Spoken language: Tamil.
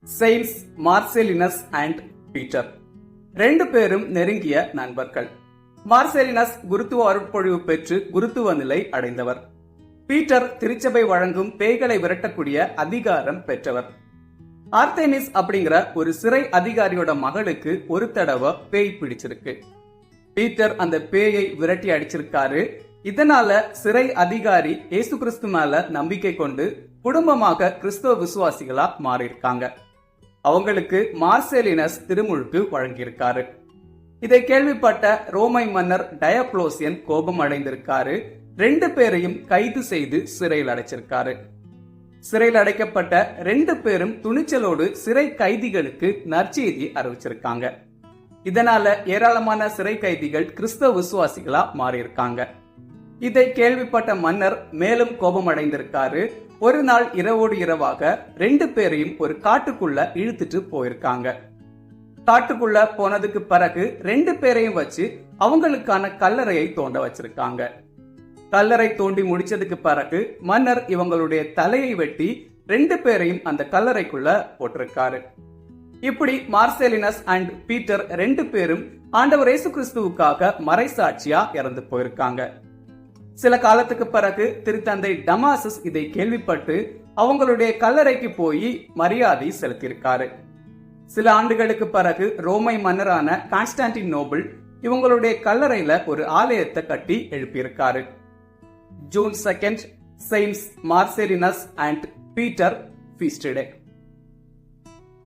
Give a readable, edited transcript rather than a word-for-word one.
செயின்ட்ஸ் மார்செலினஸ் அண்ட் பீட்டர். ரெண்டு பேரும் நெருங்கிய நண்பர்கள். மார்செலினஸ் குருத்துவ அருட்பொழிவு பெற்று குருத்துவ நிலை அடைந்தவர். பீட்டர் திருச்சபை வழங்கும் பேய்களை விரட்டக்கூடிய அதிகாரம் பெற்றவர். ஆர்த்தேமிஸ் அப்படிங்கிற ஒரு சிறை அதிகாரியோட மகளுக்கு ஒரு தடவை பேய் பிடிச்சிருக்கு. பீட்டர் அந்த பேயை விரட்டி அடிச்சிருக்காரு. இதனால சிறை அதிகாரி இயேசு கிறிஸ்து மேல நம்பிக்கை கொண்டு குடும்பமாக கிறிஸ்தவ விசுவாசிகளா மாறியிருக்காங்க. அவங்களுக்கு மார்செலினஸ் திருமுழுக்கு வழங்கியிருக்காரு. இதை கேள்விப்பட்ட ரோமை மன்னர் டயப்ளோசியன் கோபம் அடைந்திருக்காரு. ரெண்டு பேரையும் கைது செய்து சிறையில் அடைச்சிருக்காரு. சிறையில் அடைக்கப்பட்ட ரெண்டு பேரும் துணிச்சலோடு சிறை கைதிகளுக்கு நற்செய்தி அறிவிச்சிருக்காங்க. இதனால ஏராளமான சிறை கைதிகள் கிறிஸ்தவ விசுவாசிகளா மாறியிருக்காங்க. இதை கேள்விப்பட்ட மன்னர் மேலும் கோபம் அடைந்திருக்காரு. ஒரு நாள் இரவோடு இரவாக ரெண்டு பேரையும் ஒரு காட்டுக்குள்ள இழுத்துட்டு போயிருக்காங்க. காட்டுக்குள்ள போனதுக்கு பிறகு ரெண்டு பேரையும் வச்சு அவங்களுக்கான கல்லறையை தோண்ட வச்சிருக்காங்க. கல்லறை தோண்டி முடிச்சதுக்கு பிறகு மன்னர் இவங்களுடைய தலையை வெட்டி ரெண்டு பேரையும் அந்த கல்லறைக்குள்ள போட்டிருக்காரு. இப்படி மார்செலினஸ் அண்ட் பீட்டர் ரெண்டு பேரும் ஆண்டவர் இயேசு கிறிஸ்துவுக்காக மறைசாட்சியா இறந்து போயிருக்காங்க. சில காலத்துக்கு பிறகு திருத்தந்தை டமாசஸ் இதை கேள்விப்பட்டு அவங்களுடைய கல்லறைக்கு போய் மரியாதை செலுத்தியிருக்காரு. சில ஆண்டுகளுக்கு பிறகு ரோமை மன்னரான கான்ஸ்டான்டினோபிள் இவங்களுடைய கல்லறையில ஒரு ஆலயத்தை கட்டி எழுப்பியிருக்காரு. June 2 saints Marcellinus and Peter feast day.